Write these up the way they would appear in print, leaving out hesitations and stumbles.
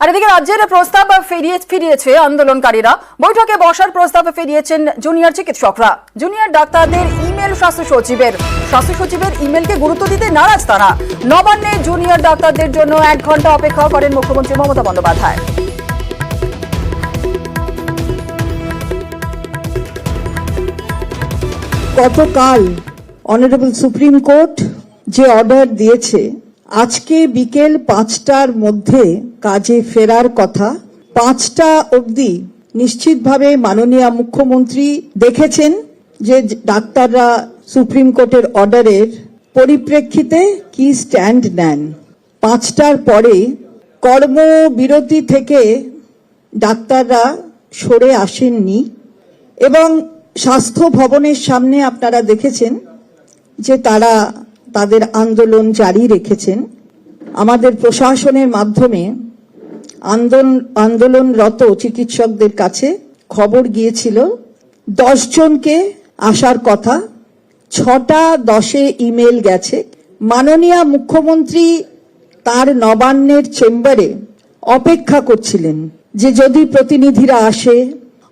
আর এদিকে রাজ্যের প্রস্তাব ফিরিয়েছে আন্দোলনকারীরা। বৈঠকে বসার প্রস্তাব ফিরিয়েছেন জুনিয়র চিকিৎসকরা। জুনিয়র ডাক্তারদের ইমেল স্বাস্থ্য সচিবের ইমেলকে গুরুত্ব দিতে নারাজ তারা। নবান্নে জুনিয়র ডাক্তারদের জন্য 1 ঘন্টা অপেক্ষা করেন মুখ্যমন্ত্রী মমতা বন্দ্যোপাধ্যায়। গতকাল অনারেবল সুপ্রিম কোর্ট যে অর্ডার দিয়েছে, আজকে বিকেল 5টার মধ্যে কাজে ফেরার কথা। 5টা অবধি নিশ্চিতভাবে মাননীয় মুখ্যমন্ত্রী দেখেছেন যে ডাক্তাররা সুপ্রিম কোর্টের অর্ডারের পরিপ্রেক্ষিতে কি স্ট্যান্ড নেন। 5টার পরে কর্মবিরতি থেকে ডাক্তাররা সরে আসেননি এবং স্বাস্থ্য ভবনের সামনে আপনারা দেখেছেন যে তারা তাদের আন্দোলন জারি রেখেছেন। আমাদের প্রশাসনের মাধ্যমে আন্দোলনরত চিকিৎসকদের কাছে খবর গিয়েছিল 10 জনকে আসার কথা, 6টা 10-এ ইমেল গেছে। মাননীয় মুখ্যমন্ত্রী তার নবান্নের চেম্বারে অপেক্ষা করছিলেন যে যদি প্রতিনিধিরা আসে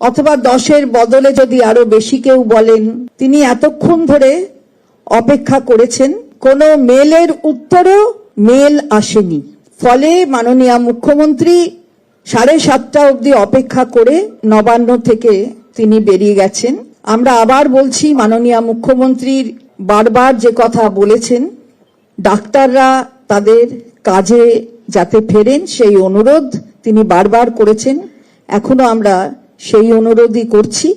অথবা 10-এর বদলে যদি আরো বেশি কেউ বলেন। তিনি এতক্ষণ ধরে অপেক্ষা করেছেন, কোনো মেলের উত্তরেও মেল আসেনি। ফলে মাননীয় মুখ্যমন্ত্রী 7:30টা অবধি অপেক্ষা করে নবান্ন থেকে তিনি বেরিয়ে গেছেন। আমরা আবার বলছি, মাননীয় মুখ্যমন্ত্রীর বারবার যে কথা বলেছেন ডাক্তাররা তাদের কাজে যাতে ফেরেন, সেই অনুরোধ তিনি বারবার করেছেন। এখনো আমরা সেই অনুরোধই করছি।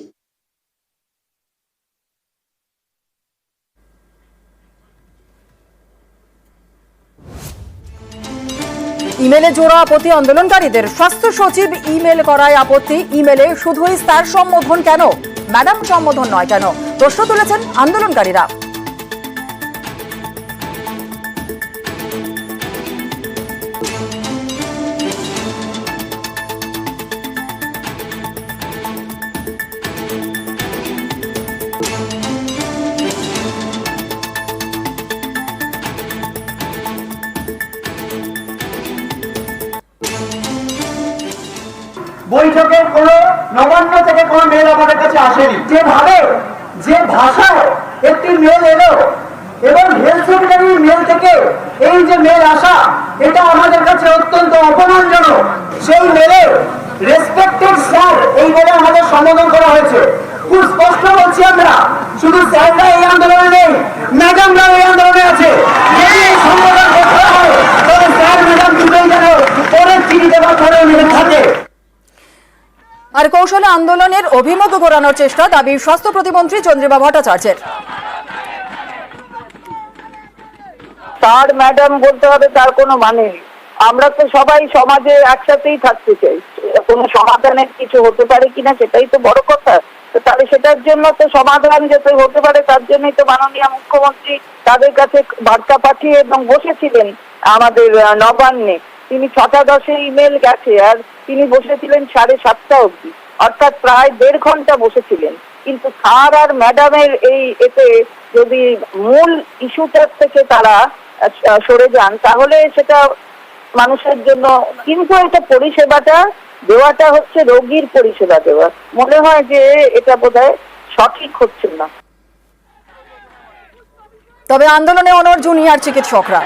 ইমেলে জোড়া আপত্তি আন্দোলনকারীদের। স্বাস্থ্য সচিব ইমেল করায় আপত্তি। ইমেলে শুধুই স্যার সম্বোধন কেন, ম্যাডাম সম্বোধন নয় কেন, প্রশ্ন তুলেছেন আন্দোলনকারীরা। বৈঠকে কোনো নবান্ন থেকে কোনো মেল আমাদের কাছে আসেনি। যেভাবে যে ভাষায় একটি মেল এলো এবং হেলথ সেক্রেটারির মেল থেকে এই যে মেল আসা, এটা আমাদের কাছে অত্যন্ত অপমানজনক। সেই মেলে রেসপেক্টেড স্যার এই বলে আমাদের সম্বোধন করা হয়েছে। খুব স্পষ্ট বলছি, আমরা শুধু স্যাররা এই আন্দোলনে নেই, ম্যাডামরাও এই আন্দোলনে আছে। যদি এই সম্বোধন করতে হয় তবে স্যার ম্যাডাম দুটোই যেন পরের চিঠিতে বা পরের মেলে থাকে। আর কৌশলে আন্দোলনের অভিমুখ ঘোরানোর চেষ্টা, দাবি স্বাস্থ্য প্রতিমন্ত্রী চন্দ্রিমা ভট্টাচার্যের। স্যার ম্যাডাম বলতে হবে তার কোনো মানে নেই। আমরা তো সবাই সমাজে একসাথেই থাকতে চাই। কোনো সমাধানের কিছু হতে পারে কিনা সেটাই তো বড় কথা। তো তাহলে সেটার জন্য তো সমাধান যাতে হতে পারে তার জন্যই তো মাননীয় মুখ্যমন্ত্রী তাদের কাছে বার্তা পাঠিয়ে এবং বসেছিলেন আমাদের নবান্নে। তিনি 6টা 10-এ ইমেল গেছে আর তিনি বসেছিলেন 7:30টা অবধি, অর্থাৎ প্রায় 1.5 ঘন্টা বসেছিলেন। কিন্তু স্যার আর ম্যাডামের এই এতে যদি মূল ইস্যুটার থেকে তারা সরে যান তাহলে সেটা মানুষের জন্য, কিন্তু এটা পরিষেবাটা দেওয়াটা হচ্ছে রোগীর পরিষেবা দেওয়া। মনে হয় যে এটা বোধহয় সঠিক হচ্ছে না। তবে আন্দোলনে অনড় জুনিয়র চিকিৎসকরা।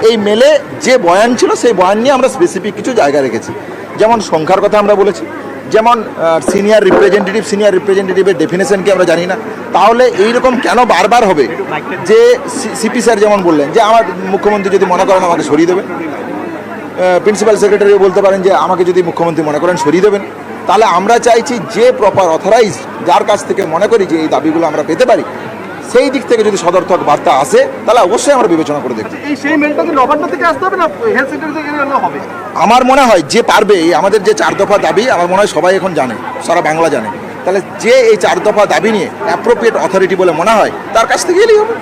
এই মেলে যে বয়ান ছিল সেই বয়ান নিয়ে আমরা স্পেসিফিক কিছু জায়গা রেখেছি। যেমন সংখ্যার কথা আমরা বলেছি, যেমন সিনিয়র রিপ্রেজেন্টেটিভের ডেফিনেশনকে আমরা জানি না। তাহলে এইরকম কেন বারবার হবে যে সিপি স্যার যেমন বললেন যে আমার মুখ্যমন্ত্রী যদি মনে করেন আমাকে সরিয়ে দেবেন, প্রিন্সিপাল সেক্রেটারিও বলতে পারেন যে আমাকে যদি মুখ্যমন্ত্রী মনে করেন সরিয়ে দেবেন। তাহলে আমরা চাইছি যে প্রপার অথরাইজ, যার কাছ থেকে মনে করি যে এই দাবিগুলো আমরা পেতে পারি, সেই দিক থেকে যদি সদর্থক বার্তা আসে তাহলে অবশ্যই আমরা বিবেচনা করে দেখব। সেই মেলটা কি নবান্ন থেকে আসতে হবে না হেলথ সেক্রেটারি থেকে হবে? আমার মনে হয় যে পারবে, আমাদের যে 4 দফা দাবি আমার মনে হয় সবাই এখন জানে, সারা বাংলা জানে। তাহলে যে এই 4 দফা দাবি নিয়ে অ্যাপ্রোপ্রিয়েট অথরিটি বলে মনে হয় তার কাছ থেকে এলেই হবে।